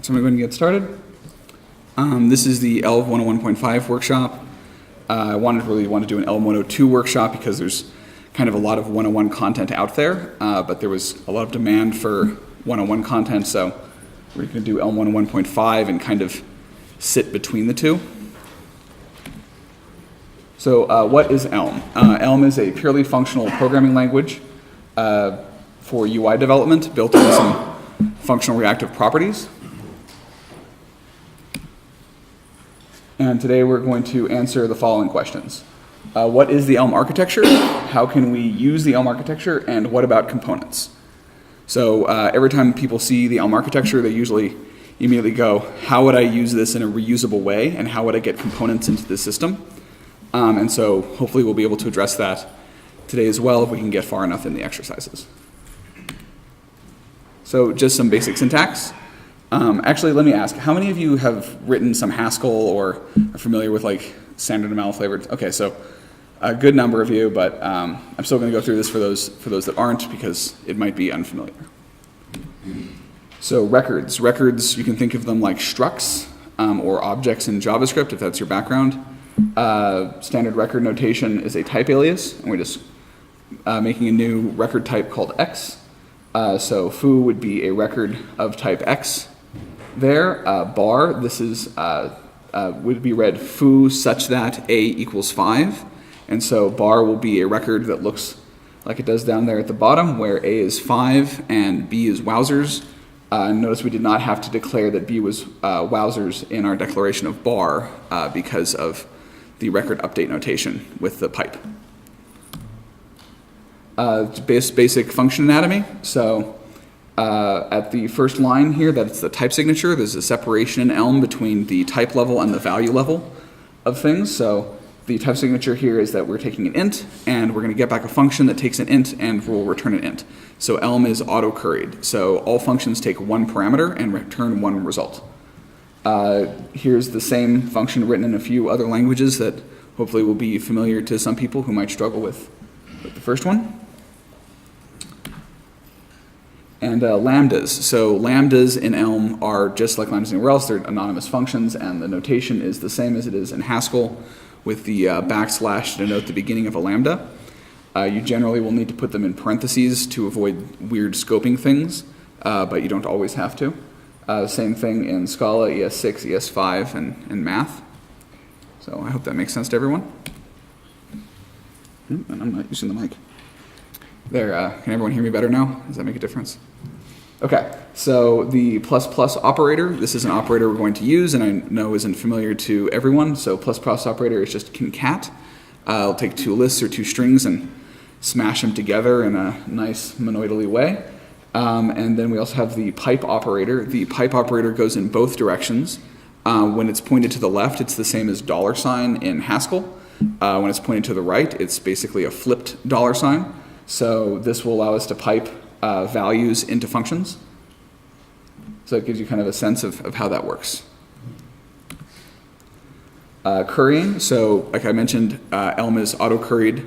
right, so I'm going to get started. This is the ELV 101.5 workshop. I really wanted to do an ELV 102 workshop because there's kind of a lot of 101 content out there, but there was a lot of demand for 101 content, so we're going to do ELM 101.5 and kind of sit between the two. So what is Elm? Elm is a purely functional programming language for UI development built on some functional reactive properties. And today we're going to answer the following questions. What is the Elm architecture? How can we use the Elm architecture? And what about components? So every time people see the Elm architecture, they usually immediately go, how would I use this in a reusable way? And how would I get components into the system? And so hopefully we'll be able to address that today as well if we can get far enough in the exercises. So just some basic syntax. Actually, let me ask, how many of you have written some Haskell or are familiar with like standard ML flavored? Okay, so a good number of you, but I'm still going to go through this for those that aren't because it might be unfamiliar. So records. Records, you can think of them like structs or objects in JavaScript if that's your background. Standard record notation is a type alias, and we're just making a new record type called X. So foo would be a record of type X there. Bar, this is would be read foo such that A equals 5. And so bar will be a record that looks like it does down there at the bottom, where A is 5 and B is wowzers. Notice we did not have to declare that B was wowzers in our declaration of bar because of the record update notation with the pipe. Basic function anatomy. So at the first line here, that's the type signature. There's a separation in Elm between the type level and the value level of things. So the type signature here is that we're taking an int, and we're going to get back a function that takes an int and will return an int. So Elm is auto-curried. So all functions take one parameter and return one result. Here's the same function written in a few other languages that hopefully will be familiar to some people who might struggle with the first one. And lambdas. So lambdas in Elm are just like lambdas anywhere else. They're anonymous functions, and the notation is the same as it is in Haskell with the backslash to denote the beginning of a lambda. You generally will need to put them in parentheses to avoid weird scoping things, but you don't always have to. Same thing in Scala, ES6, ES5, and math. So I hope that makes sense to everyone. And I'm not using the mic. There, can everyone hear me better now? Does that make a difference? Okay, so the plus plus operator, this is an operator we're going to use and I know isn't familiar to everyone. So plus plus operator is just concat. I'll take two lists or two strings and smash them together in a nice monoidally way. And then we also have the pipe operator. The pipe operator goes in both directions. When it's pointed to the left, it's the same as $sign in Haskell. When it's pointed to the right, it's basically a flipped $sign. So this will allow us to pipe values into functions. So it gives you kind of a sense of how that works. Currying, so like I mentioned, Elm is auto-curried.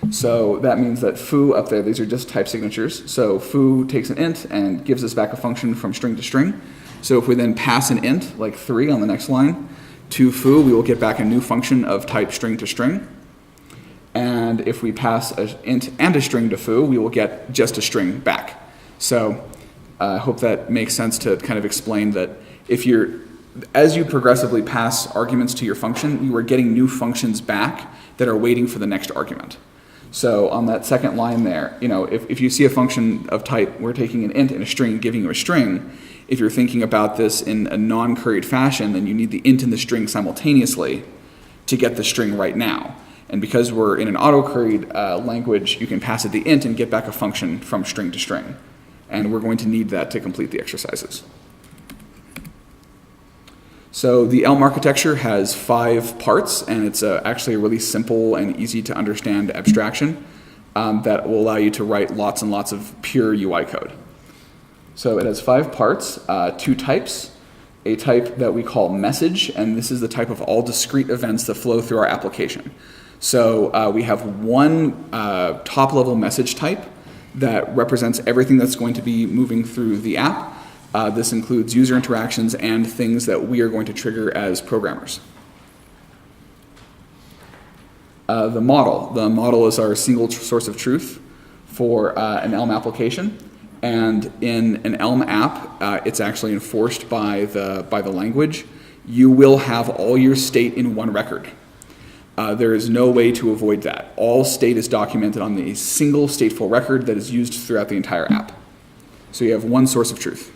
So that means that foo up there, these are just type signatures. So foo takes an int and gives us back a function from string to string. So if we then pass an int, like 3 on the next line, to foo, we will get back a new function of type string to string. And if we pass an int and a string to foo, we will get just a string back. So I hope that makes sense to kind of explain that as you progressively pass arguments to your function, you are getting new functions back that are waiting for the next argument. So on that second line there, if you see a function of type, we're taking an int and a string, giving you a string. If you're thinking about this in a non-curried fashion, then you need the int and the string simultaneously to get the string right now. And because we're in an auto-curried language, you can pass it the int and get back a function from string to string. And we're going to need that to complete the exercises. So the Elm architecture has 5 parts, and it's actually a really simple and easy to understand abstraction that will allow you to write lots and lots of pure UI code. So it has 5 parts, 2 types. A type that we call message, and this is the type of all discrete events that flow through our application. So we have one top-level message type that represents everything that's going to be moving through the app. This includes user interactions and things that we are going to trigger as programmers. The model is our single source of truth for an Elm application. And in an Elm app, it's actually enforced by the language. You will have all your state in one record. There is no way to avoid that. All state is documented on a single stateful record that is used throughout the entire app. So you have one source of truth.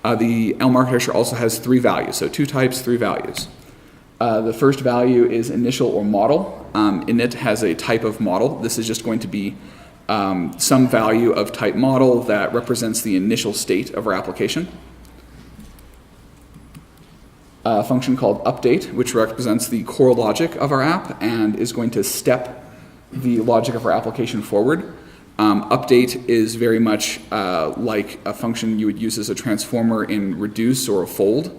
The Elm architecture also has 3 values, so 2 types, 3 values. The first value is initial or model. Init has a type of model. This is just going to be some value of type model that represents the initial state of our application. A function called update, which represents the core logic of our app and is going to step the logic of our application forward. Update is very much like a function you would use as a transformer in reduce or a fold.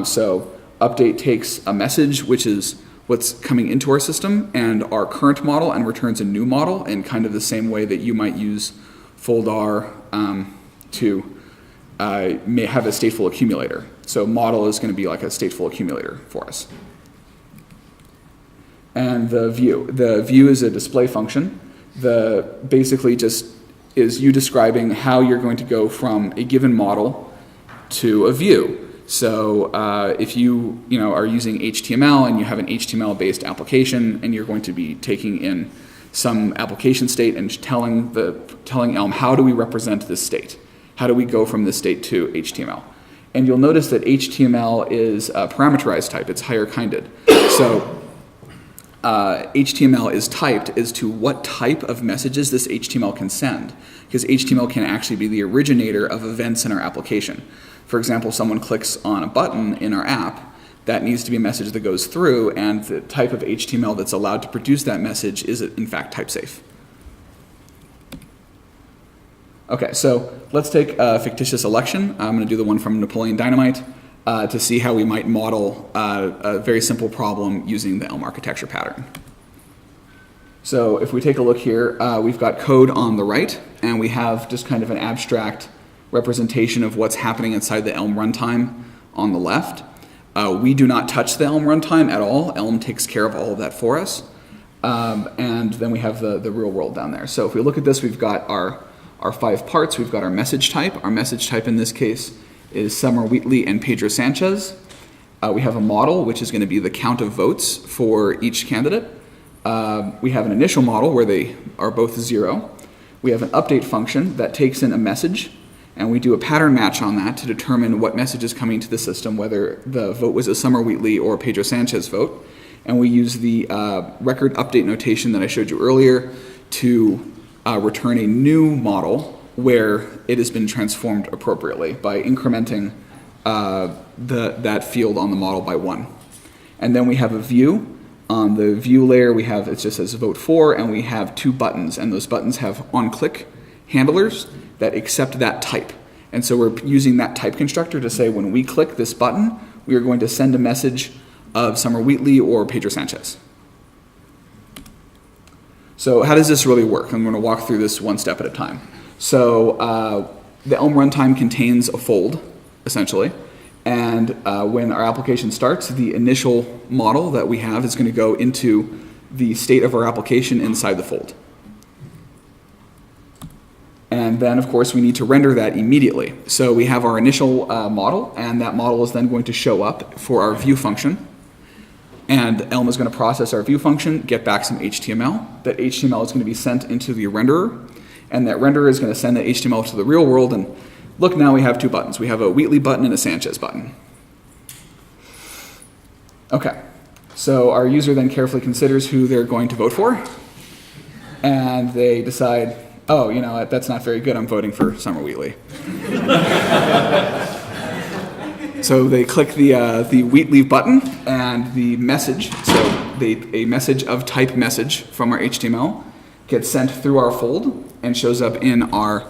So update takes a message, which is what's coming into our system, and our current model, and returns a new model in kind of the same way that you might use fold_r to may have a stateful accumulator. So model is going to be like a stateful accumulator for us. And the view. The view is a display function. Basically just is you describing how you're going to go from a given model to a view. So if you are using HTML and you have an HTML-based application and you're going to be taking in some application state and telling Elm, how do we represent this state? How do we go from this state to HTML? And you'll notice that HTML is a parameterized type. It's higher kinded. So HTML is typed as to what type of messages this HTML can send, because HTML can actually be the originator of events in our application. For example, someone clicks on a button in our app, that needs to be a message that goes through, and the type of HTML that's allowed to produce that message is in fact type safe. Okay, so let's take a fictitious election. I'm going to do the one from Napoleon Dynamite to see how we might model a very simple problem using the Elm architecture pattern. So if we take a look here, we've got code on the right, and we have just kind of an abstract representation of what's happening inside the Elm runtime on the left. We do not touch the Elm runtime at all. Elm takes care of all of that for us. And then we have the real world down there. So if we look at this, we've got our 5 parts. We've got our message type. Our message type in this case is Summer Wheatley and Pedro Sanchez. We have a model, which is going to be the count of votes for each candidate. We have an initial model where they are both 0. We have an update function that takes in a message, and we do a pattern match on that to determine what message is coming to the system, whether the vote was a Summer Wheatley or a Pedro Sanchez vote. And we use the record update notation that I showed you earlier to return a new model where it has been transformed appropriately by incrementing that field on the model by 1. And then we have a view. On the view layer, it just says vote for, and we have 2 buttons, and those buttons have on-click handlers that accept that type. And so we're using that type constructor to say when we click this button, we are going to send a message of Summer Wheatley or Pedro Sanchez. So how does this really work? I'm going to walk through this one step at a time. So the Elm runtime contains a fold, essentially. And when our application starts, the initial model that we have is going to go into the state of our application inside the fold. And then, of course, we need to render that immediately. So we have our initial model, and that model is then going to show up for our view function. And Elm is going to process our view function, get back some HTML. That HTML is going to be sent into the renderer, and that renderer is going to send that HTML to the real world. And look, now we have 2 buttons. We have a Wheatley button and a Sanchez button. Okay, so our user then carefully considers who they're going to vote for, and they decide, oh, you know what, that's not very good, I'm voting for Summer Wheatley. So they click the Wheatley button, and the message, a message of type message from our HTML gets sent through our fold and shows up in our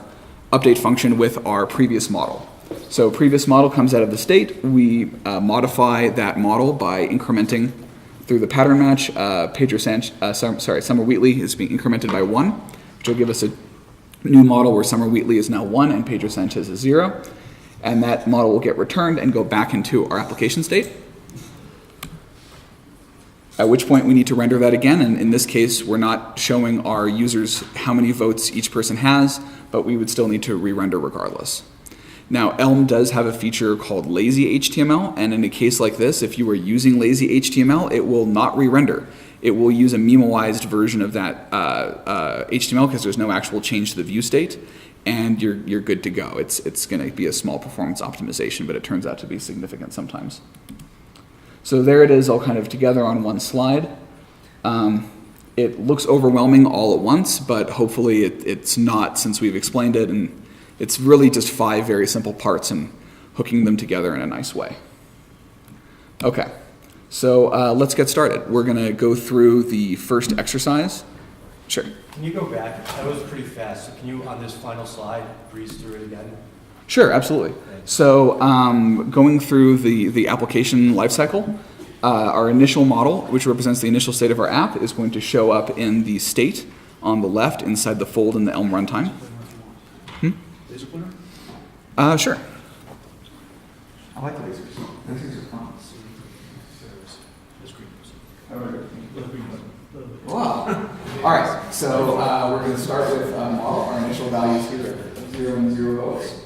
update function with our previous model. So previous model comes out of the state. We modify that model by incrementing through the pattern match. Summer Wheatley is being incremented by 1, which will give us new model where Summer Wheatley is now 1 and Pedro Sanchez is 0. And that model will get returned and go back into our application state. At which point we need to render that again, and in this case we're not showing our users how many votes each person has, but we would still need to re-render regardless. Now Elm does have a feature called lazy HTML, and in a case like this, if you are using lazy HTML, it will not re-render. It will use a memoized version of that HTML because there's no actual change to the view state, and you're good to go. It's going to be a small performance optimization, but it turns out to be significant sometimes. So there it is all kind of together on one slide. It looks overwhelming all at once, but hopefully it's not, since we've explained it, and it's really just 5 very simple parts and hooking them together in a nice way. Okay, so let's get started. We're going to go through the first exercise. Sure. Can you go back? That was pretty fast. So can you, on this final slide, breeze through it again? Sure, absolutely. So going through the application lifecycle, our initial model, which represents the initial state of our app, is going to show up in the state on the left inside the fold in the Elm runtime. Laser pointer? Sure. I like the lasers. Lasers are fun. Wow. All right, so we're going to start with model. Our initial values here are 0 and 0 votes.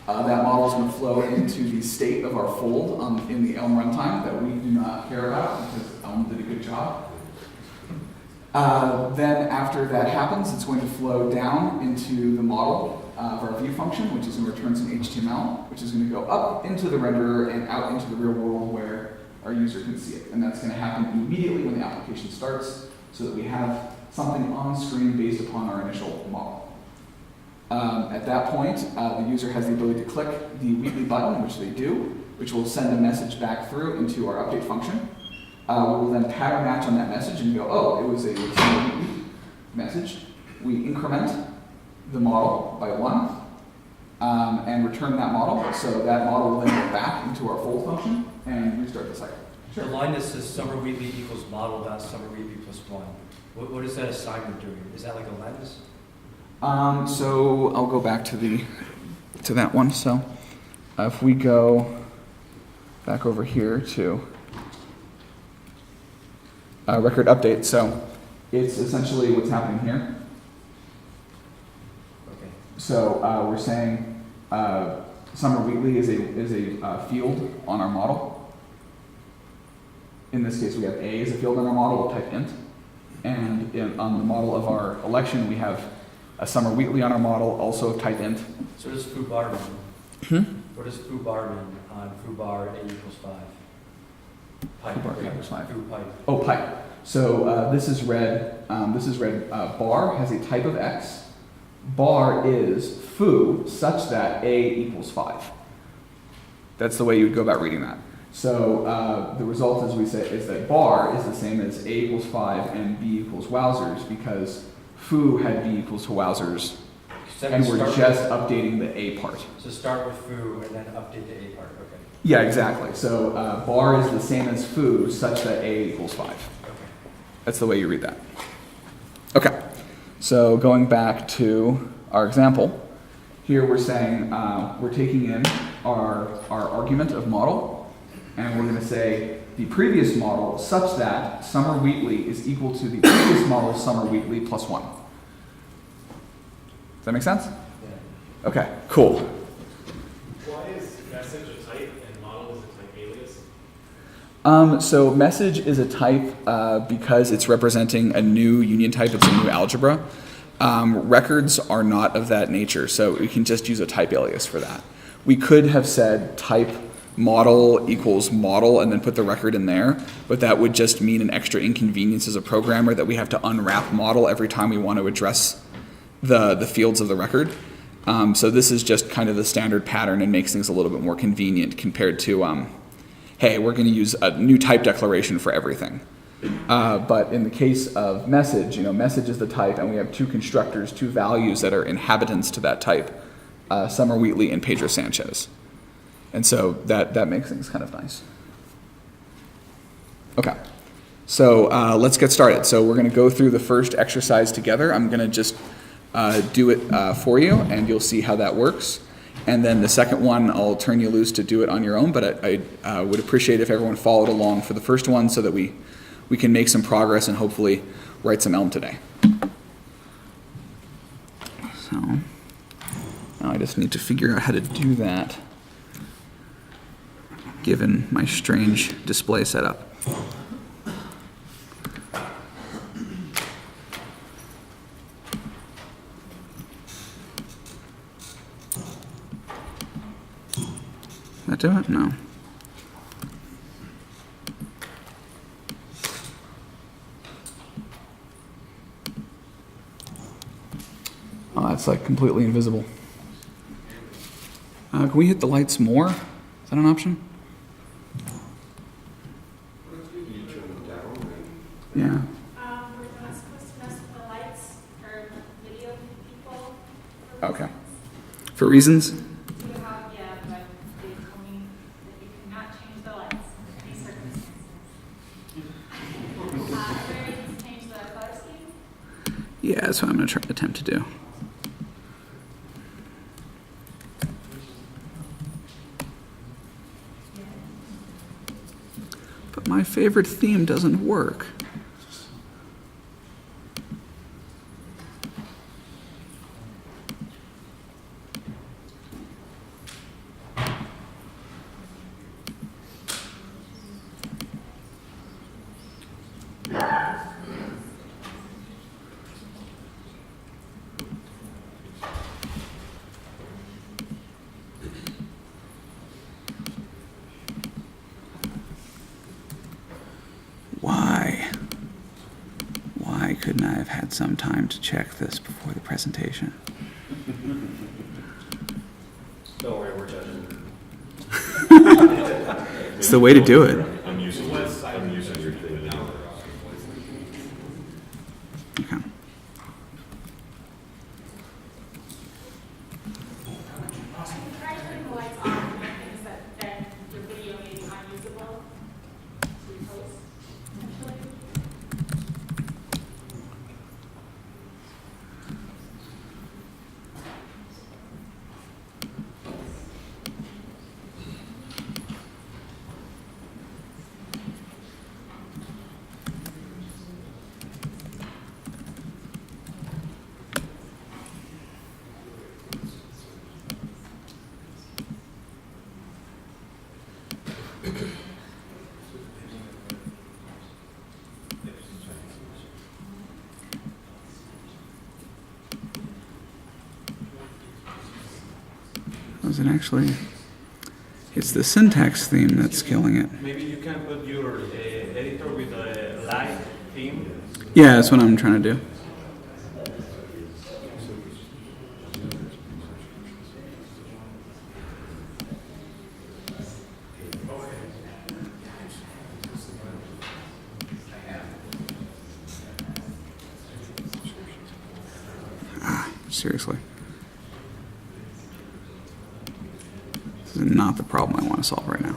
That model is going to flow into the state of our fold in the Elm runtime that we do not care about because Elm did a good job. Then after that happens, it's going to flow down into the model of our view function, which is going to return some HTML, which is going to go up into the renderer and out into the real world where our user can see it. And that's going to happen immediately when the application starts so that we have something on screen based upon our initial model. At that point, the user has the ability to click the Wheatley button, which they do, which will send a message back through into our update function. We will then pattern match on that message and go, oh, it was a Wheatley message. We increment the model by 1 and return that model. So that model will then go back into our fold function and restart the cycle. Sure. The line that says Summer Wheatley equals model dot Summer Wheatley plus 1. What is that assignment doing? Is that like a lens? So I'll go back to that one. So if we go back over here to record update, so it's essentially what's happening here. Okay. So we're saying Summer Wheatley is a field on our model. In this case, we have A as a field on our model. We'll type int, and on the model of our election, we have a Summer Wheatley on our model, also type int. So does foobar mean? What does foobar mean on foobar a equals 5? Pipe. Foobar a equals 5. Foo pipe. Oh, pipe. So this is read. Bar has a type of x. Bar is foo such that a equals 5. That's the way you would go about reading that. So the result, as we say, is that bar is the same as a equals 5 and b equals wowzers because foo had b equals to wowzers, and we're just updating the a part. So start with foo and then update the a part, okay. Yeah, exactly. So bar is the same as foo such that a equals 5. Okay. That's the way you read that. Okay, so going back to our example, here we're saying we're taking in our argument of model, and we're going to say the previous model such that Summer Wheatley is equal to the previous model Summer Wheatley plus 1. Does that make sense? Yeah. Okay, cool. Why is message a type and model is a type alias? So message is a type because it's representing a new union type, it's a new algebra. Records are not of that nature, so we can just use a type alias for that. We could have said type model equals model and then put the record in there, but that would just mean an extra inconvenience as a programmer that we have to unwrap model every time we want to address the fields of the record. So this is just kind of the standard pattern and makes things a little bit more convenient compared to, hey, we're going to use a new type declaration for everything. But in the case of message, message is the type, and we have 2 constructors, 2 values that are inhabitants to that type, Summer Wheatley and Pedro Sanchez. And so that makes things kind of nice. Okay, so let's get started. So we're going to go through the first exercise together. I'm going to just do it for you, and you'll see how that works. And then the second one, I'll turn you loose to do it on your own, but I would appreciate if everyone followed along for the first one so that we can make some progress and hopefully write some Elm today. So now I just need to figure out how to do that, given my strange display setup. That do it? No. Oh, that's like completely invisible. Can we hit the lights more? Is that an option? Yeah. We're not supposed to mess with the lights or video people. Okay. For reasons? You have, yeah, but they told me that you cannot change the lights in any circumstances. Is there any reason to change the color scheme? Yeah, that's what I'm going to attempt to do. But my favorite theme doesn't work. Why couldn't I have had some time to check this before the presentation? Don't worry, we're judging. It's the way to do it. I'm using your thing now. Okay. Try turning the lights on and things that then your video may be unusable to post, potentially. Was it actually? It's the syntax theme that's killing it. Maybe you can put your editor with a light theme. Yeah, that's what I'm trying to do. Seriously. This is not the problem I want to solve right now.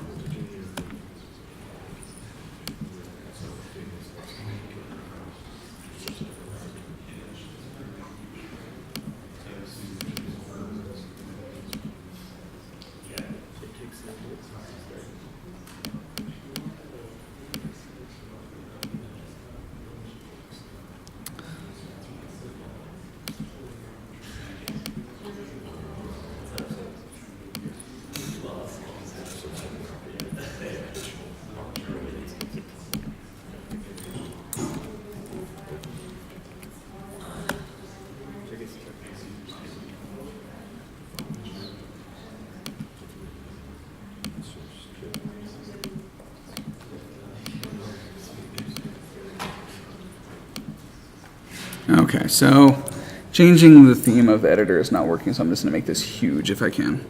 Okay, so changing the theme of the editor is not working, so I'm just going to make this huge if I can.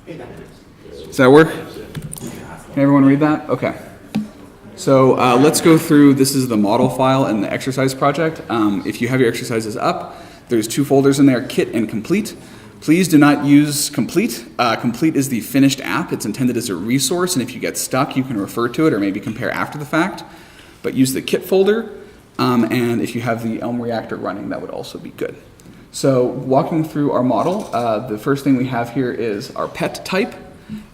Does that work? Can everyone read that? Okay. So let's go through, this is the model file and the exercise project. If you have your exercises up, there's two folders in there, Kit and Complete. Please do not use Complete. Complete is the finished app. It's intended as a resource, and if you get stuck, you can refer to it or maybe compare after the fact. but use the kit folder. And if you have the Elm reactor running, that would also be good. So walking through our model, the first thing we have here is our pet type.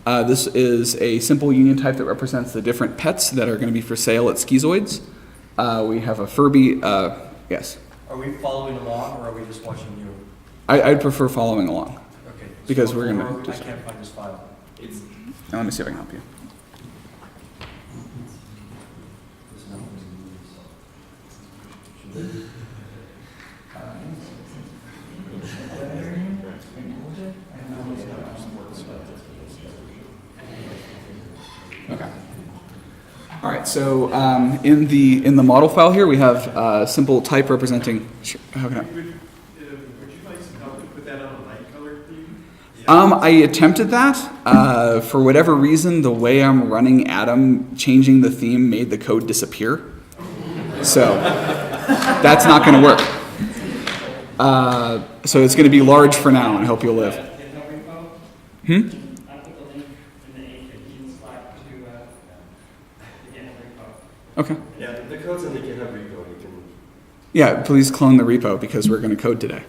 This is a simple union type that represents the different pets that are going to be for sale at Schizoids. We have a Furby, yes. Are we following along, or are we just watching you? I'd prefer following along. Okay. Because so we're gonna I just- can't find this file. It's, Now let me see if I can help you. There's nothing in these. Okay. All right. So in the model file here, we have a simple type representing. How can I? would you like some help to put that on a light color theme? I attempted that. For whatever reason, the way I'm running Atom, changing the theme made the code disappear. So that's not going to work. So it's going to be large for now, and I hope you'll live. Hmm? I put the link in the A15 Slack to the GitHub repo. Okay. Yeah, the code's in the GitHub repo. You can. Yeah, please clone the repo because we're going to code today.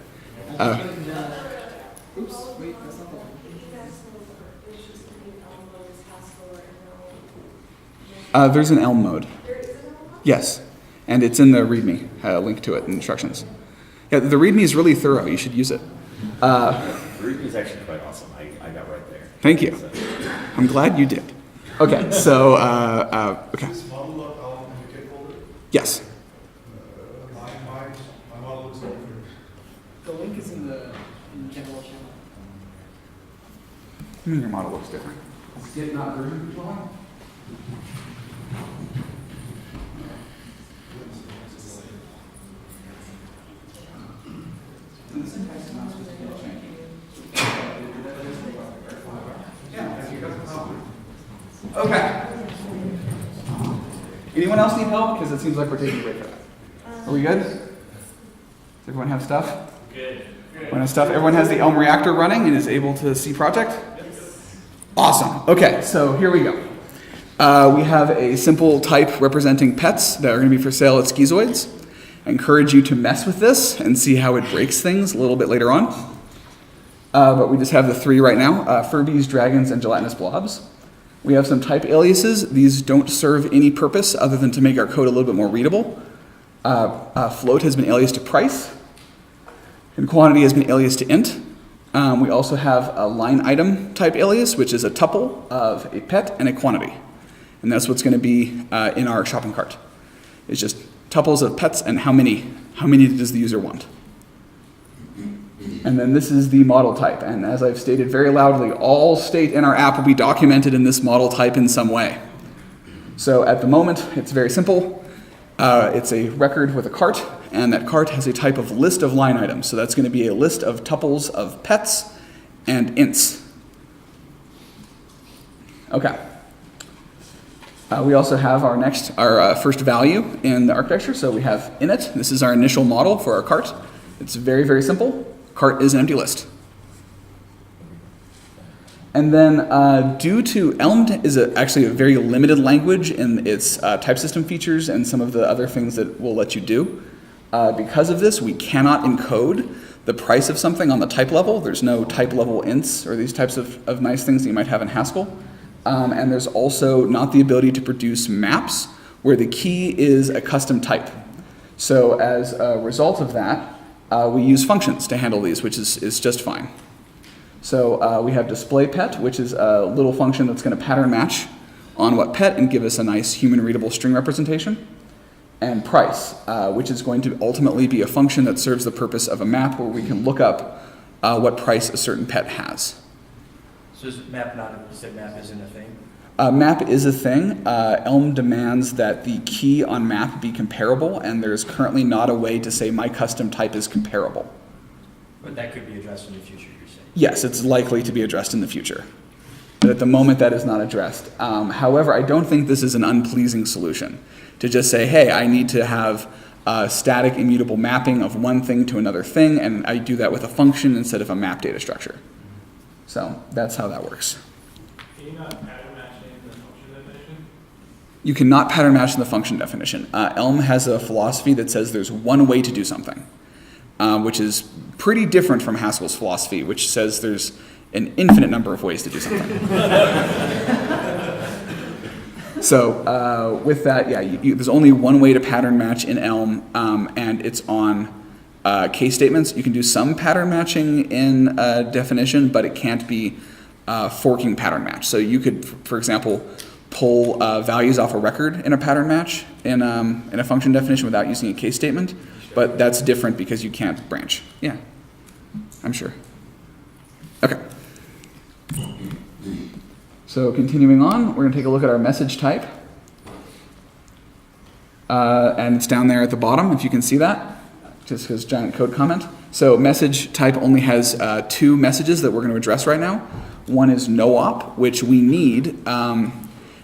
There's an Elm mode. Yes, and it's in the README. Link to it in instructions. Yeah, the README is really thorough. You should use it. README is actually quite awesome. I got right there. Thank you. So, I'm glad you did. Okay, so okay. This model up out in the kit folder, Yes. my model looks like yours. The link is in the general channel. I mean, your model looks different. Is Git not version controlling? Okay. Anyone else need help? Because it seems like we're taking a break for that. Are we good? Does everyone have stuff? Good. Everyone has stuff? Everyone has the Elm reactor running and is able to see project? Awesome. Okay, so here we go. We have a simple type representing pets that are going to be for sale at Schizoids. I encourage you to mess with this and see how it breaks things a little bit later on. But we just have the three right now, Furbies, dragons, and gelatinous blobs. We have some type aliases. These don't serve any purpose other than to make our code a little bit more readable. Float has been aliased to price, and quantity has been aliased to int. We also have a line item type alias, which is a tuple of a pet and a quantity. And that's what's going to be in our shopping cart. It's just tuples of pets and how many does the user want. And then this is the model type. And as I've stated very loudly, all state in our app will be documented in this model type in some way. So at the moment, it's very simple. It's a record with a cart, and that cart has a type of list of line items. So that's going to be a list of tuples of pets and ints. Okay. We also have our first value in the architecture. So we have init. This is our initial model for our cart. It's very, very simple. Cart is an empty list. And then due to Elm is actually a very limited language in its type system features and some of the other things that we'll let you do. Because of this, we cannot encode the price of something on the type level. There's no type level ints or these types of nice things that you might have in Haskell. And there's also not the ability to produce maps where the key is a custom type. So as a result of that, we use functions to handle these, which is just fine. So we have display pet, which is a little function that's going to pattern match on what pet and give us a nice human readable string representation. And price, which is going to ultimately be a function that serves the purpose of a map where we can look up what price a certain pet has. So is map not, you said map isn't a thing? Map is a thing. Elm demands that the key on map be comparable, and there's currently not a way to say my custom type is comparable. But that could be addressed in the future, you're saying? Yes, it's likely to be addressed in the future. But at the moment, that is not addressed. However, I don't think this is an unpleasing solution to just say, hey, I need to have a static immutable mapping of one thing to another thing, and I do that with a function instead of a map data structure. So that's how that works. Can you not pattern match in the function definition? You cannot pattern match in the function definition. Elm has a philosophy that says there's one way to do something, which is pretty different from Haskell's philosophy, which says there's an infinite number of ways to do something. So with that, yeah, there's only one way to pattern match in Elm, and it's on case statements. You can do some pattern matching in definition, but it can't be forking pattern match. So you could, for example, pull values off a record in a pattern match in a function definition without using a case statement, but that's different because you can't branch. Yeah, I'm sure. Okay. So continuing on, we're going to take a look at our message type. And it's down there at the bottom, if you can see that, just because giant code comment. So message type only has two messages that we're going to address right now. One is no-op, which we need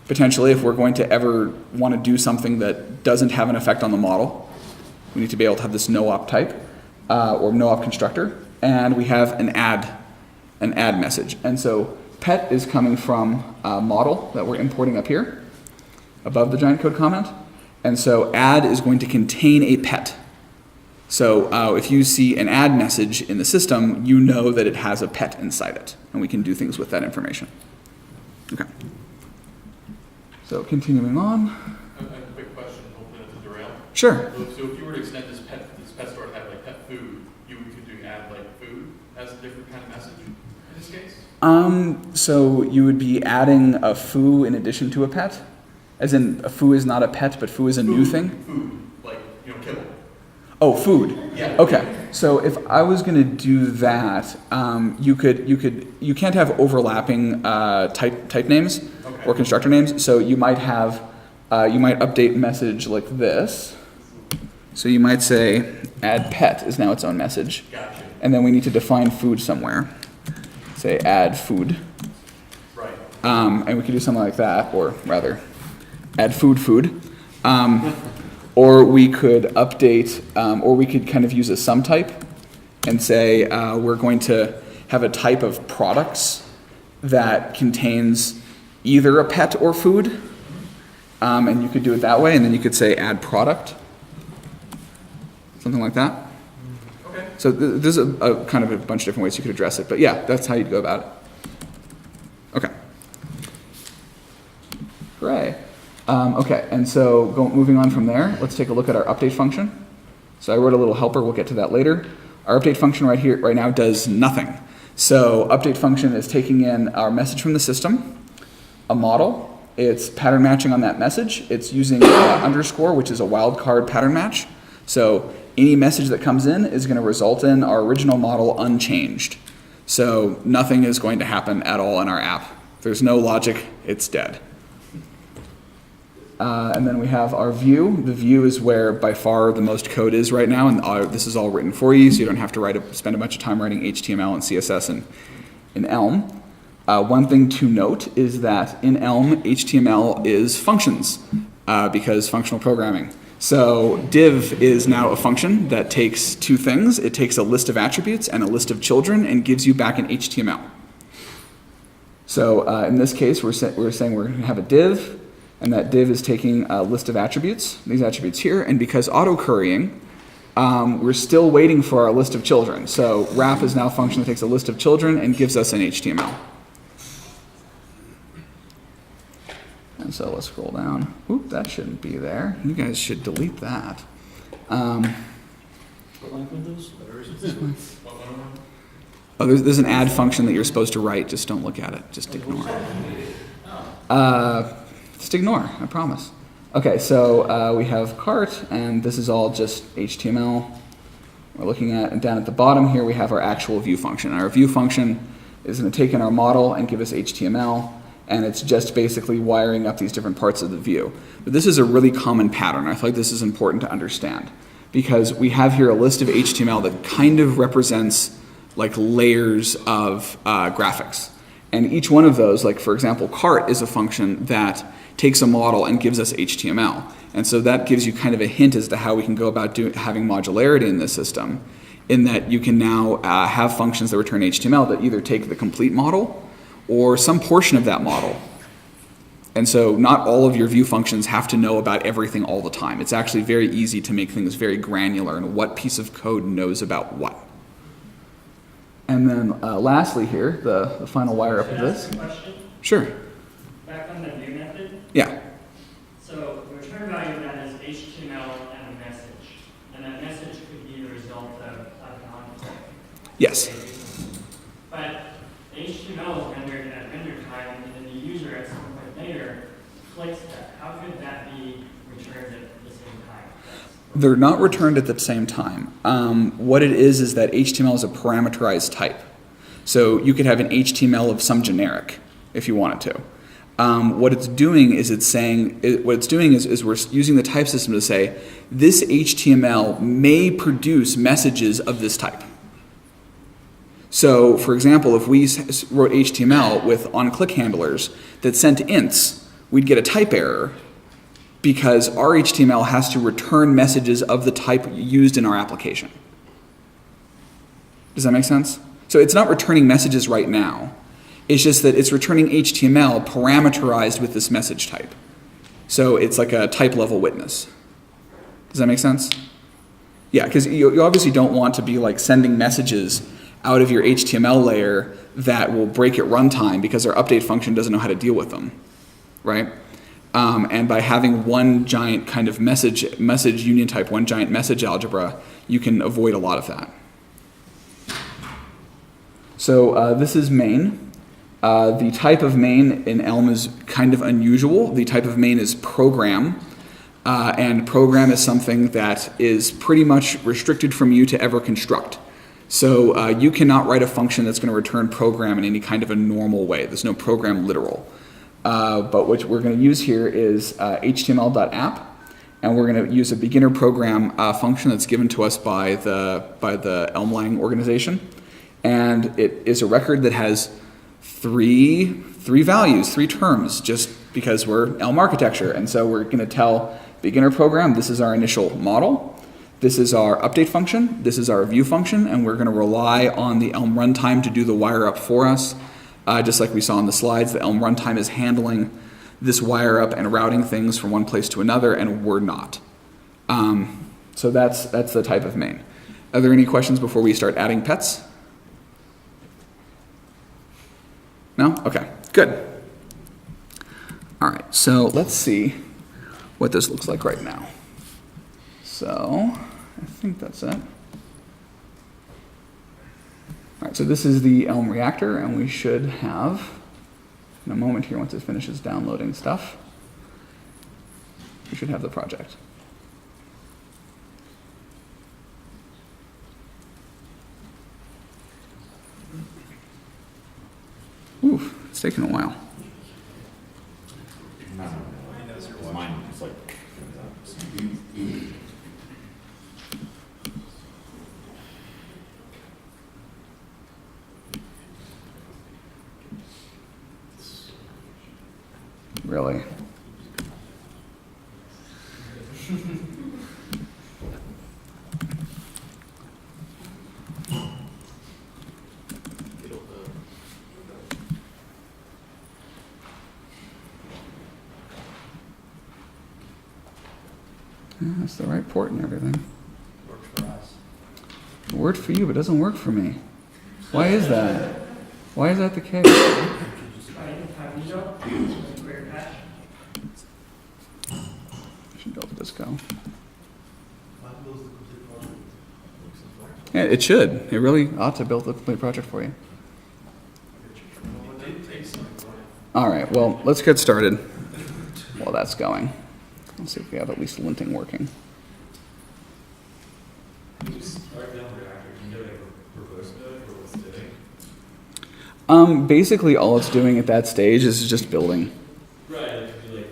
potentially if we're going to ever want to do something that doesn't have an effect on the model. We need to be able to have this no-op type or no-op constructor. And we have an add message. And so pet is coming from a model that we're importing up here above the giant code comment. And so add is going to contain a pet. So if you see an add message in the system, you know that it has a pet inside it. And we can do things with that information. Okay. So continuing on. A quick question, hopefully not to derail. Sure. So if you were to extend this pet store to have like pet food, you could do add like food as a different kind of message in this case? So you would be adding a foo in addition to a pet? As in, a foo is not a pet, but foo is a new thing? Food, like, kibble. Oh, food. Yeah. Okay. So if I was going to do that, you can't have overlapping type names or constructor names. So you might have, you might update message like this. So you might say add pet is now its own message. Gotcha. And then we need to define food somewhere. Say add food. Right. And we could do something like that, or rather, add food. Or we could update, or we could kind of use a sum type and say we're going to have a type of products that contains either a pet or food. And you could do it that way, and then you could say add product. Something like that. Okay. So there's a kind of a bunch of different ways you could address it, but yeah, that's how you'd go about it. Okay. Hooray. Okay, and so moving on from there, let's take a look at our update function. So I wrote a little helper, we'll get to that later. Our update function right now does nothing. So update function is taking in our message from the system, a model, it's pattern matching on that message, it's using underscore, which is a wildcard pattern match. So any message that comes in is going to result in our original model unchanged. So nothing is going to happen at all in our app. There's no logic, it's dead. And then we have our view. The view is where by far the most code is right now, and this is all written for you, so you don't have to spend a bunch of time writing HTML and CSS in Elm. One thing to note is that in Elm, HTML is functions, because functional programming. So div is now a function that takes two things. It takes a list of attributes and a list of children and gives you back an HTML. So in this case, we're saying we're going to have a div, and that div is taking a list of attributes, these attributes here, and because auto-currying, we're still waiting for our list of children. So wrap is now a function that takes a list of children and gives us an HTML. And so let's scroll down. Oop, that shouldn't be there. You guys should delete that. What line were those? Oh, there's an add function that you're supposed to write. Just don't look at it. Just ignore it. Just ignore, I promise. Okay, so we have cart, and this is all just HTML. We're looking at, and down at the bottom here, we have our actual view function. Our view function is going to take in our model and give us HTML, and it's just basically wiring up these different parts of the view. But this is a really common pattern. I feel like this is important to understand, because we have here a list of HTML that kind of represents like layers of graphics. And each one of those, like for example, cart is a function that takes a model and gives us HTML. And so that gives you kind of a hint as to how we can go about having modularity in this system, in that you can now have functions that return HTML that either take the complete model or some portion of that model. And so not all of your view functions have to know about everything all the time. It's actually very easy to make things very granular and what piece of code knows about what. And then lastly here, the final wire up of Should I this. ask a question? Sure. Back on the view method, Yeah. so the return value of that is HTML and a message. And that message could be the result of an on-click. Yes. But the HTML is rendered at render time, and then the user at some point later clicks that. How could that be returned at the same time? They're not returned at the same time. What it is that HTML is a parameterized type. So you could have an HTML of some generic if you wanted to. What it's doing is we're using the type system to say this HTML may produce messages of this type. So, for example, if we wrote HTML with on-click handlers that sent ints, we'd get a type error because our HTML has to return messages of the type used in our application. Does that make sense? So it's not returning messages right now. It's just that it's returning HTML parameterized with this message type. So it's like a type level witness. Does that make sense? Yeah, because you obviously don't want to be like sending messages out of your HTML layer that will break at runtime because our update function doesn't know how to deal with them, right? And by having one giant kind of message union type, one giant message algebra, you can avoid a lot of that. So this is main. The type of main in Elm is kind of unusual. The type of main is program. And program is something that is pretty much restricted from you to ever construct. So you cannot write a function that's going to return program in any kind of a normal way. There's no program literal. But what we're going to use here is html.app, and we're going to use a beginner program function that's given to us by the Elm-Lang organization. And it is a record that has three values, 3 terms, just because we're Elm architecture. And so we're going to tell beginner program, this is our initial model. This is our update function, this is our view function, and we're going to rely on the Elm runtime to do the wire up for us. Just like we saw in the slides, the Elm runtime is handling this wire up and routing things from one place to another, and we're not. So that's the type of main. Are there any questions before we start adding pets? No? Okay, good. All right, so let's see what this looks like right now. So I think that's it. All right, so this is the Elm reactor, and we should have, in a moment here, once it finishes downloading stuff, we should have the project. Ooh, it's taking a while. Mine is like. Really? Yeah, that's the right port and everything. Works for us. It worked for you, but it doesn't work for me. Why is that? Why is that the case? Should build this go. Yeah, it should. It really ought to build the complete project for you. All right, well, let's get started while that's going. Let's see if we have at least linting working. Basically, all it's doing at that stage is just building. Right, it could be like,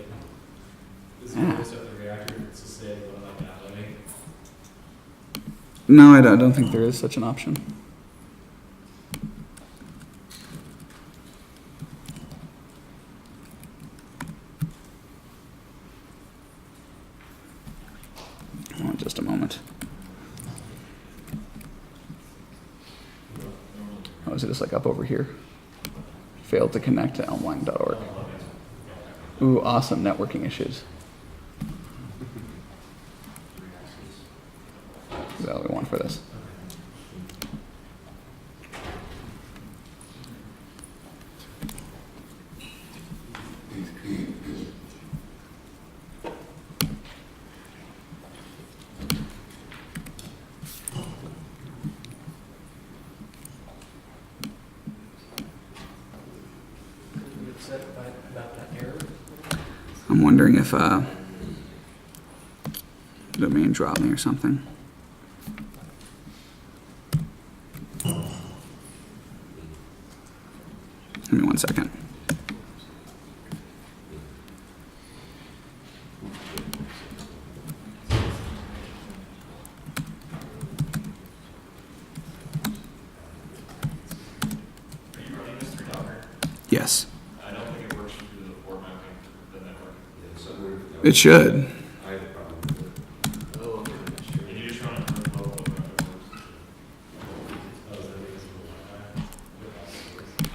this Yeah. is the reactor, it's a state, but I'm like not living. No, I don't think there is such an option. Hold on just a moment. Oh, is it just like up over here? Failed to connect to elmlang.org. Ooh, awesome networking issues. Is that what we want for this? You upset about that error? I'm wondering if domain dropped me or something. Give me 1 second. Are you running this through Docker? Yes, I don't think it works through the formatting for the network. it should. I have a problem with it. Oh, okay, that's true. Can you just run it through the local if it works?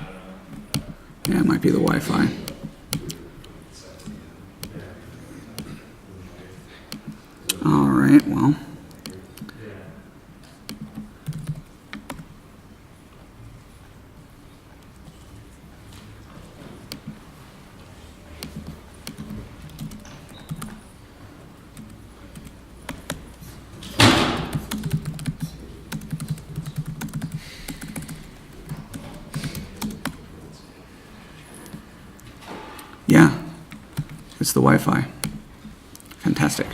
I don't know. Yeah, it might be the Wi-Fi. All right, well. Yeah, it's the Wi-Fi. Fantastic.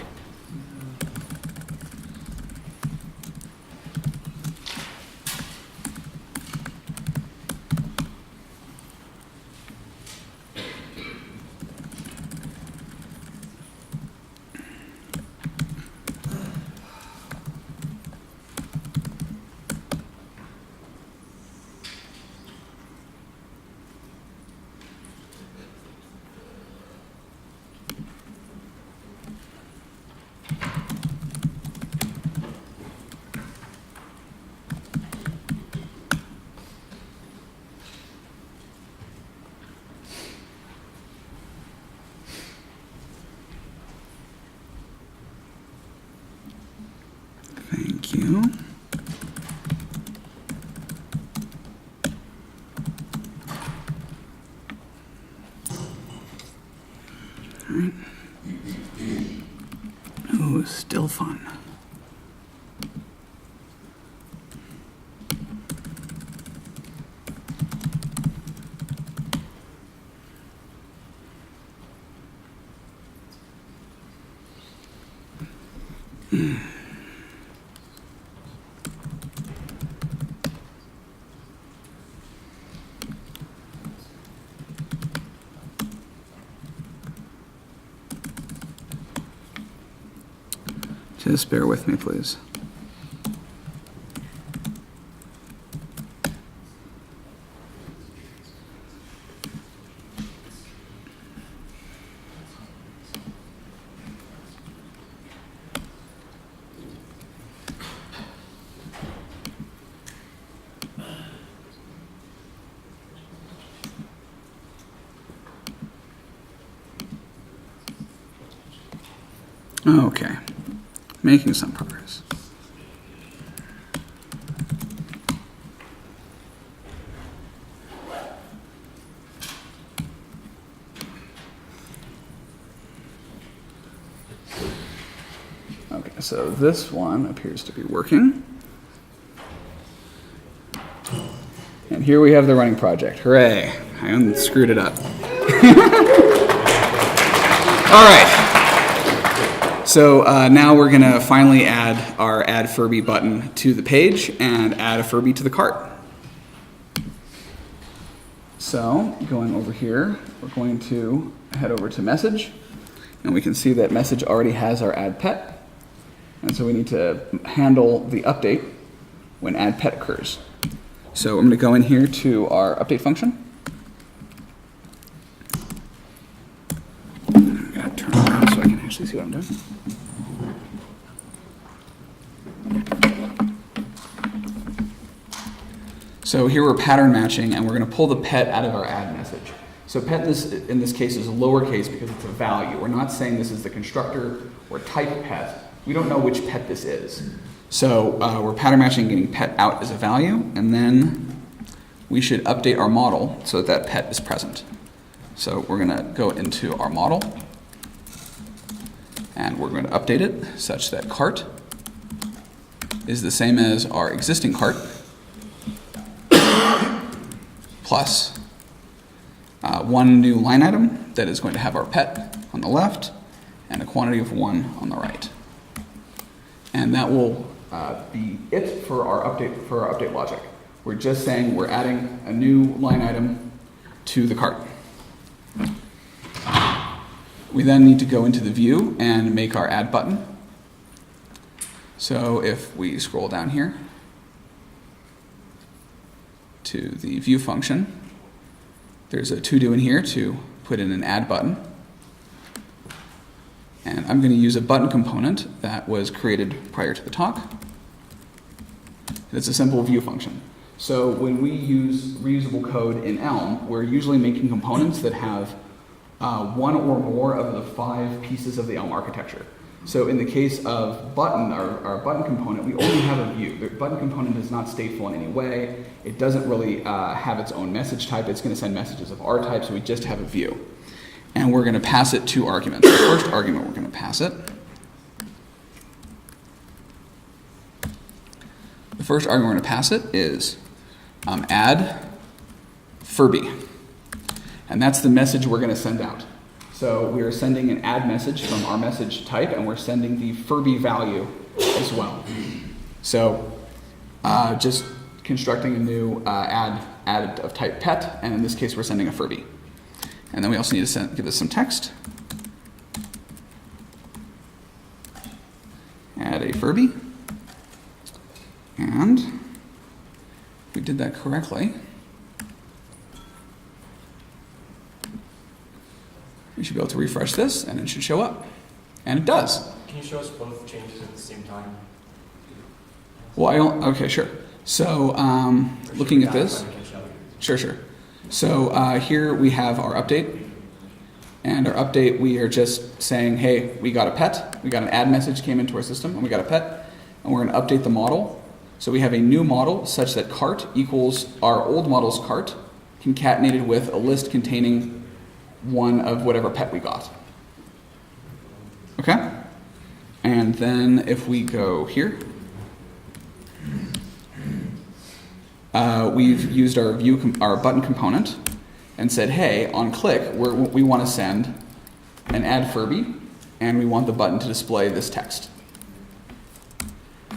Thank you. All right. Ooh, still fun. Just bear with me, please. Okay, making some progress. Okay, so this one appears to be working. And here we have the running project. Hooray, I unscrewed it up. All right. So now we're going to finally add our Add Furby button to the page and add a Furby to the cart. So going over here, we're going to head over to Message. And we can see that Message already has our Add Pet. And so we need to handle the update when Add Pet occurs. So I'm going to go in here to our update function. I'm going to turn around so I can actually see what I'm doing. So here we're pattern matching, and we're going to pull the pet out of our add message. So pet in this case is lowercase because it's a value. We're not saying this is the constructor or type pet. We don't know which pet this is. So we're pattern matching getting pet out as a value, and then we should update our model so that pet is present. So we're going to go into our model, and we're going to update it such that cart is the same as our existing cart plus one new line item that is going to have our pet on the left and a quantity of 1 on the right. And that will be it for our update logic. We're just saying we're adding a new line item to the cart. We then need to go into the view and make our add button. So if we scroll down here to the view function, there's a to-do in here to put in an add button. And I'm going to use a button component that was created prior to the talk. It's a simple view function. So when we use reusable code in Elm, we're usually making components that have one or more of the 5 pieces of the Elm architecture. So in the case of button, our button component, we only have a view. The button component is not stateful in any way. It doesn't really have its own message type. It's going to send messages of our type, so we just have a view. And we're going to pass it 2 arguments. The first argument we're going to pass it. The first argument we're going to pass it is add Furby. And that's the message we're going to send out. So we are sending an add message from our message type, and we're sending the Furby value as well. So just constructing a new add of type pet, and in this case we're sending a Furby. And then we also need to give this some text. Add a Furby. And if we did that correctly, we should be able to refresh this, and it should show up. And it does. Can you show us both changes at the same time? Well, okay, sure. So looking at this, sure. So here we have our update. And our update, we are just saying, hey, we got a pet. We got an add message came into our system, and we got a pet. And we're going to update the model. So we have a new model such that cart equals our old model's cart concatenated with a list containing one of whatever pet we got. Okay? And then if we go here, we've used our button component and said, hey, on click, we want to send an add Furby, and we want the button to display this text.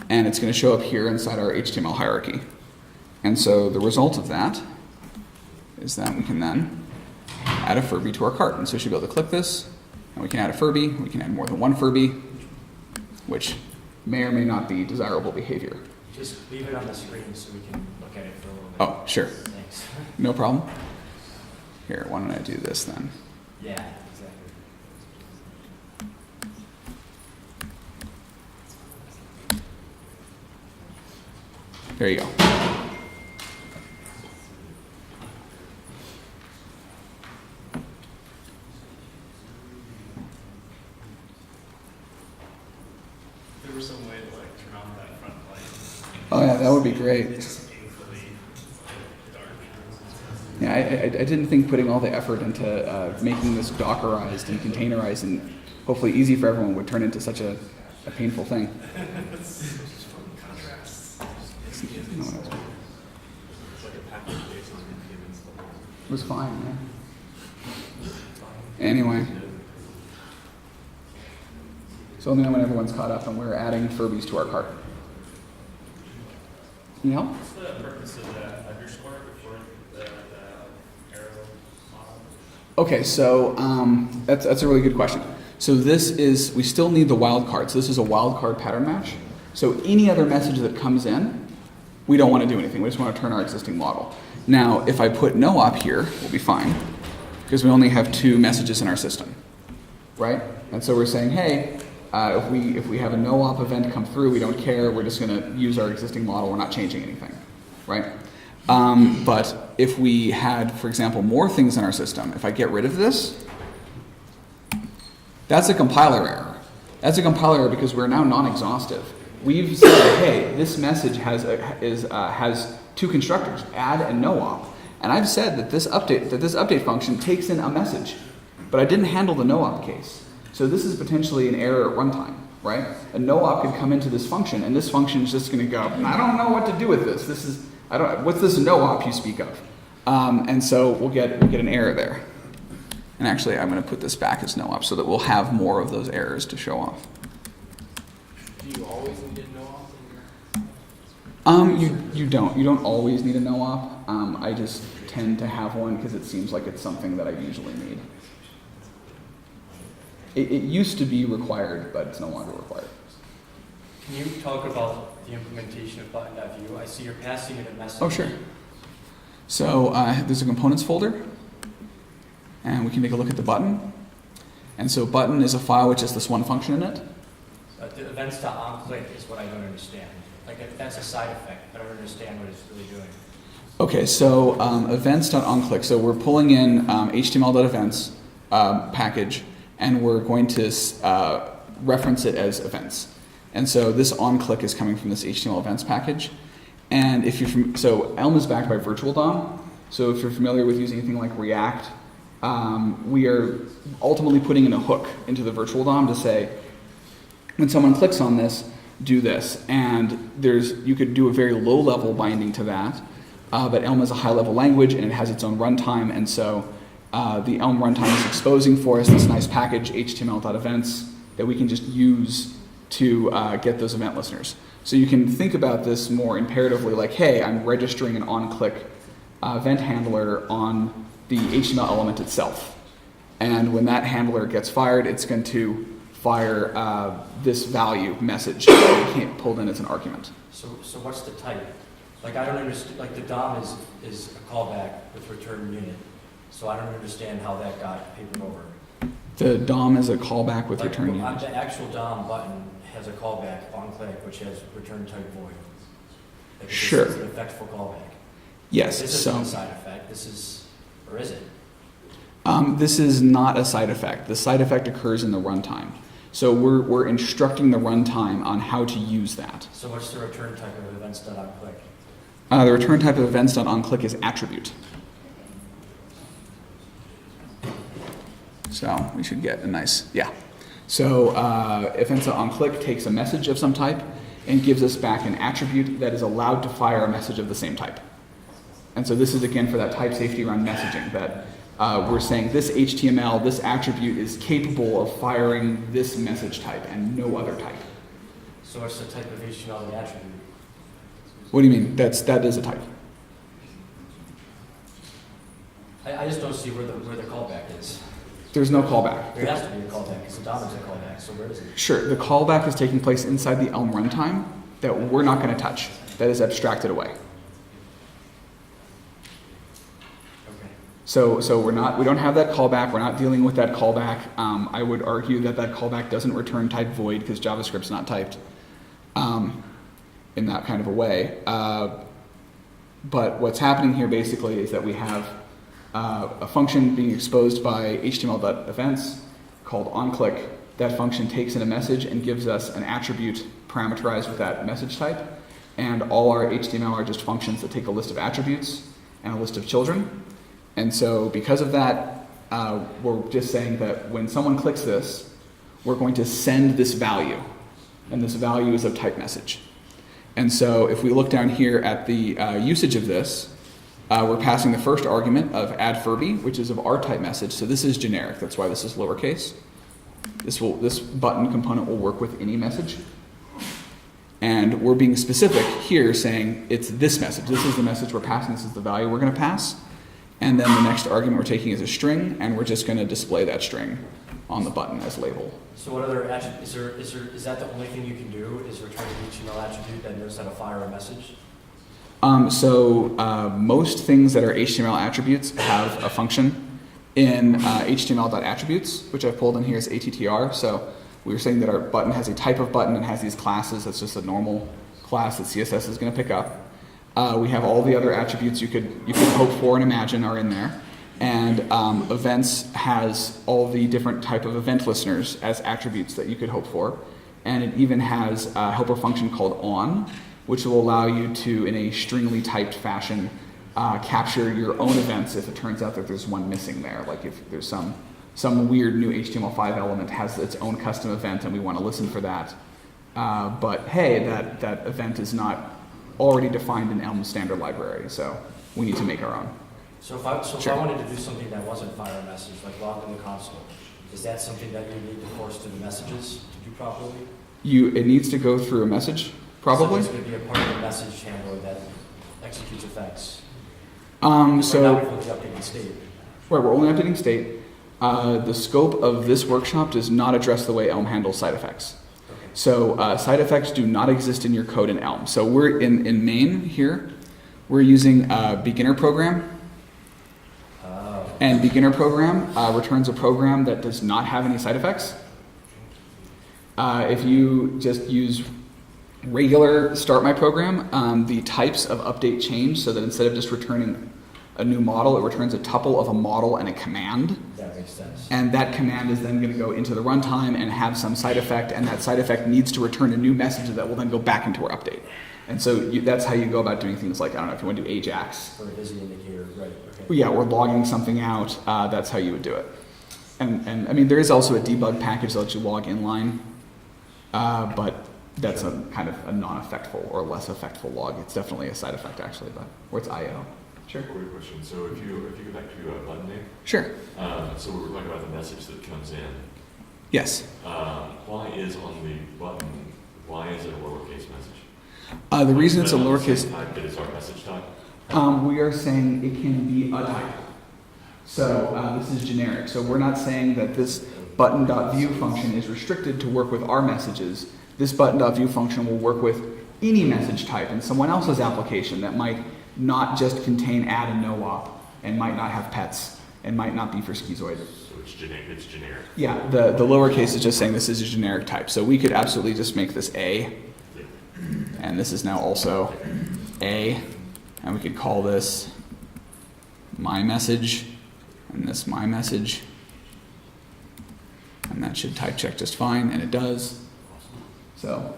And it's going to show up here inside our HTML hierarchy. And so the result of that is that we can then add a Furby to our cart. And so we should be able to click this, and we can add a Furby. We can add more than one Furby, which may or may not be desirable behavior. Just leave it on the screen so we can look at it for a little bit. Oh, sure. Thanks. No problem. Here, why don't I do this then? Yeah, exactly. There you go. There was some way to turn on that front light. Oh yeah, that would be great. It's painfully dark. Yeah, I didn't think putting all the effort into making this Dockerized and containerized and hopefully easy for everyone would turn into such a painful thing. It was fine, man. Anyway. So only when everyone's caught up and we're adding Furbies to our cart. Can you help? What's the purpose of that underscore before the arrow model? Okay, so that's a really good question. So this is, we still need the wildcard. So this is a wildcard pattern match. So any other message that comes in, we don't want to do anything. We just want to turn our existing model. Now, if I put no op here, we'll be fine, because we only have 2 messages in our system, right? And so we're saying, hey, if we have a no op event come through, we don't care. We're just going to use our existing model. We're not changing anything, right? But if we had, for example, more things in our system, if I get rid of this, that's a compiler error. That's a compiler error because we're now non-exhaustive. We've said, hey, this message has two constructors, add and no-op. And I've said that this update function takes in a message, but I didn't handle the no-op case. So this is potentially an error at runtime, right? A no-op could come into this function, and this function is just going to go, I don't know what to do with this. What's this no-op you speak of? And so we'll get an error there. And actually, I'm going to put this back as no-op so that we'll have more of those errors to show off. Do you always need a no-op in your? You don't always need a no-op. I just tend to have one because it seems like it's something that I usually need. It used to be required, but it's no longer required. Can you talk about the implementation of button.view? I see you're passing it a message. Oh, sure. So there's a components folder, and we can take a look at the button. And so button is a file with just this one function in it. The events.onClick is what I don't understand. Like, if that's a side effect, I don't understand what it's really doing. Okay, so events.onClick. So we're pulling in html.events package, and we're going to reference it as events. And so this onClick is coming from this HTML events package. And if you're so Elm is backed by Virtual DOM. So if you're familiar with using anything like React, we are ultimately putting in a hook into the Virtual DOM to say, when someone clicks on this, do this. And you could do a very low-level binding to that, but Elm is a high-level language, and it has its own runtime, and so the Elm runtime is exposing for us this nice package, html.events, that we can just use to get those event listeners. So you can think about this more imperatively like, hey, I'm registering an onClick event handler on the HTML element itself. And when that handler gets fired, it's going to fire this value message that we can't pull in as an argument. So what's the type? Like, I don't understand, like the DOM is a callback with return unit. So I don't understand how that got papered over. The DOM is a callback with Like, return on unit. the actual DOM button has a callback on click, which has return type void. Like, Sure. It's an effectful callback. Yes. This So isn't a side effect. This is, or is it? this is not a side effect. The side effect occurs in the runtime. So we're instructing the runtime on how to use that. So what's the return type of events.onClick? The return type of events.onClick is attribute. So we should get a nice, yeah. So events.onClick takes a message of some type and gives us back an attribute that is allowed to fire a message of the same type. And so this is again for that type safety around messaging, that we're saying this HTML, this attribute is capable of firing this message type and no other type. So what's the type of HTML of the attribute? What do you mean? That is a type. I just don't see where the callback is. There's no callback. There has to be a callback, because the DOM is a callback, so where is it? Sure, the callback is taking place inside the Elm runtime that we're not going to touch. That is abstracted away. Okay. So we don't have that callback. We're not dealing with that callback. I would argue that callback doesn't return type void because JavaScript's not typed in that kind of a way. But what's happening here basically is that we have a function being exposed by HTML.events called onClick. That function takes in a message and gives us an attribute parameterized with that message type. And all our HTML are just functions that take a list of attributes and a list of children. And so because of that, we're just saying that when someone clicks this, we're going to send this value. And this value is of type message. And so if we look down here at the usage of this, we're passing the first argument of add Furby, which is of our type message. So this is generic. That's why this is lowercase. This button component will work with any message. And we're being specific here, saying it's this message. This is the message we're passing. This is the value we're going to pass. And then the next argument we're taking is a string, and we're just going to display that string on the button as label. So what other attribute, is that the only thing you can do, is return an HTML attribute that knows how to fire a message? Most things that are HTML attributes have a function in HTML.attributes, which I've pulled in here as ATTR. So we were saying that our button has a type of button and has these classes. That's just a normal class that CSS is going to pick up. We have all the other attributes you could hope for and imagine are in there. And events has all the different type of event listeners as attributes that you could hope for. And it even has a helper function called on, which will allow you to, in a stringly typed fashion, capture your own events if it turns out that there's one missing there. Like if there's some weird new HTML5 element has its own custom event and we want to listen for that. But hey, that event is not already defined in Elm's standard library, so we need to make our own. So if I wanted to do something that wasn't fire message, like log in the console, is that something that you need to force to the messages to do properly? It needs to go through a message, probably. So it's going to be a part of the message handler that executes effects. So Right now we're only updating state. right, we're only updating state. The scope of this workshop does not address the way Elm handles side effects. Okay. So side effects do not exist in your code in Elm. So we're in main here. We're using beginner program. And beginner program returns a program that does not have any side effects. If you just use regular start my program, the types of update change so that instead of just returning a new model, it returns a tuple of a model and a command. That makes sense. And that command is then going to go into the runtime and have some side effect, and that side effect needs to return a new message that will then go back into our update. And so that's how you go about doing things like, I don't know, if you want to do Ajax. For a busy indicator, right, okay. Yeah, or logging something out, that's how you would do it. And I mean, there is also a debug package that lets you log inline, but that's a kind of a non-effectful or less effectful log. It's definitely a side effect actually, but where it's IO. Sure. Quick question. So if you go back to button name, Sure. so we were talking about the message that comes in. Yes. Why is on the button? Why is it a lowercase message? The reason it's a Is it on the lowercase. same type that is our message type. We are saying it can be a type. So this is generic. So we're not saying that this button.view function is restricted to work with our messages. This button.view function will work with any message type in someone else's application that might not just contain add and no op and might not have pets and might not be for schizoid. So it's generic. Yeah, the lowercase is just saying this is a generic type. So we could absolutely just make this A, and this is now also A, and we could call this my message, and this my message, and that should type check just fine, and it does. So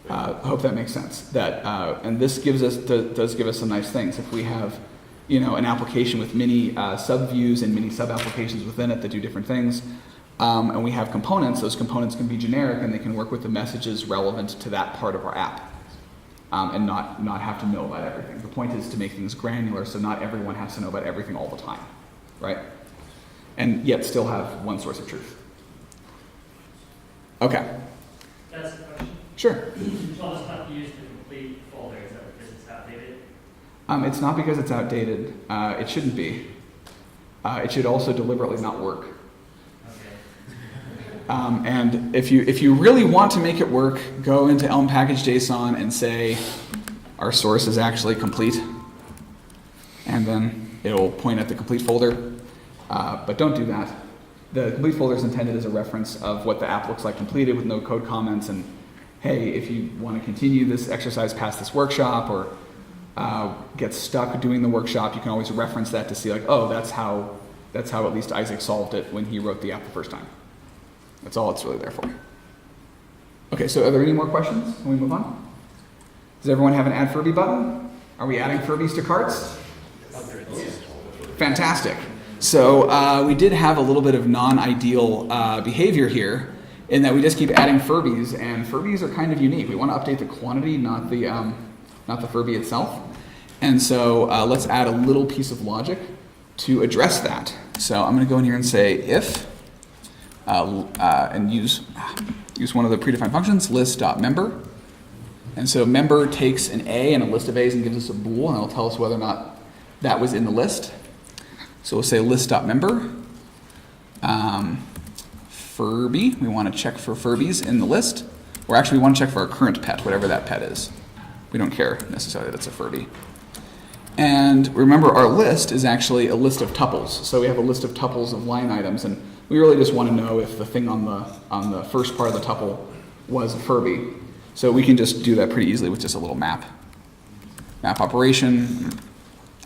I hope that makes sense. That and this gives us does give us some nice things. If we have, an application with many subviews and many sub-applications within it that do different things, and we have components, those components can be generic and they can work with the messages relevant to that part of our app, and not have to know about everything. The point is to make things granular so not everyone has to know about everything all the time, right? And yet still have one source of truth. Okay. That's the question. Sure. You told us not to use the complete folder, is that because it's outdated? It's not because it's outdated. It shouldn't be. It should also deliberately not work. Okay. And if you really want to make it work, go into Elm package JSON and say our source is actually complete, and then it'll point at the complete folder. But don't do that. The complete folder is intended as a reference of what the app looks like completed with no code comments. And hey, if you want to continue this exercise past this workshop or get stuck doing the workshop, you can always reference that to see like, oh, that's how at least Isaac solved it when he wrote the app the first time. That's all it's really there for. Okay, so are there any more questions? Can we move on? Does everyone have an Add Furby button? Are we adding Furbies to carts? Fantastic. So we did have a little bit of non-ideal behavior here in that we just keep adding Furbies, and Furbies are kind of unique. We want to update the quantity, not the Furby itself. And so let's add a little piece of logic to address that. So I'm going to go in here and say if, and use one of the predefined functions, list.member. And so member takes an A and a list of A's and gives us a bool, and it'll tell us whether or not that was in the list. So we'll say list.member. Furby, we want to check for Furbies in the list. Or actually we want to check for our current pet, whatever that pet is. We don't care necessarily that it's a Furby. And remember, our list is actually a list of tuples. So we have a list of tuples of line items, and we really just want to know if the thing on the first part of the tuple was a Furby. So we can just do that pretty easily with just a little map. map operation,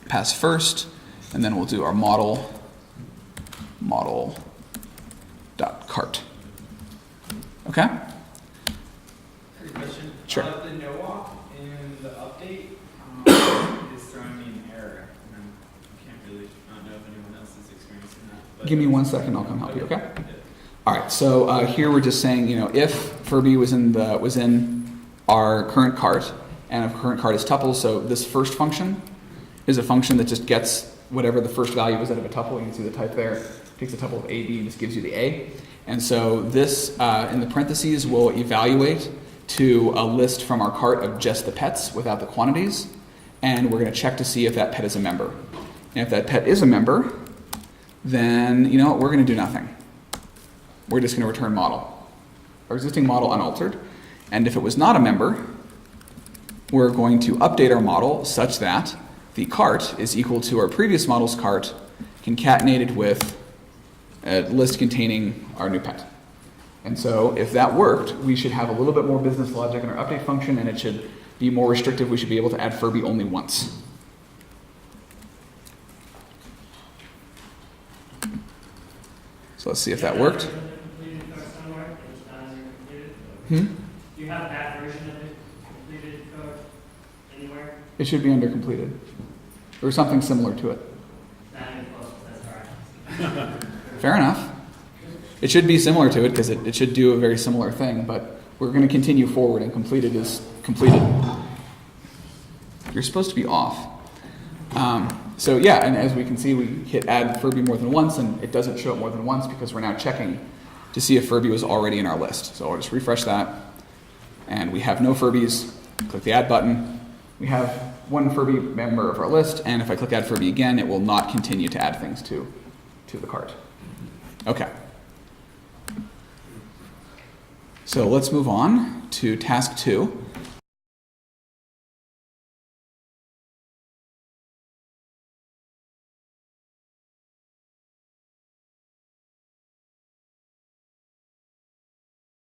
pass first, and then we'll do our model dot cart. Okay? Quick question. Sure. The no walk in the update is throwing me an error. And I can't really, I don't know if anyone else is experiencing that. But Give me 1 second, I'll come help you, okay? Yeah. All right, so here we're just saying, if Furby was in our current cart, and if current cart is tuple, so this first function is a function that just gets whatever the first value is out of a tuple. You can see the type there. Takes a tuple of A, B, and just gives you the A. And so this, in the parentheses, will evaluate to a list from our cart of just the pets without the quantities. And we're going to check to see if that pet is a member. And if that pet is a member, then, we're going to do nothing. We're just going to return model. Our existing model unaltered. And if it was not a member, we're going to update our model such that the cart is equal to our previous model's cart concatenated with a list containing our new pet. And so if that worked, we should have a little bit more business logic in our update function, and it should be more restrictive. We should be able to add Furby only once. So let's see if that worked. Do you have that version of the completed code anywhere? It should be under completed, or something similar to it. Not even close, that's all right. Fair enough. It should be similar to it because it should do a very similar thing, but we're going to continue forward, and completed is completed. You're supposed to be off. So yeah, and as we can see, we hit add Furby more than once, and it doesn't show it more than once because we're now checking to see if Furby was already in our list. So I'll just refresh that, and we have no Furbies. Click the add button. We have one Furby member of our list, and if I click add Furby again, it will not continue to add things to the cart. Okay. So let's move on to task 2.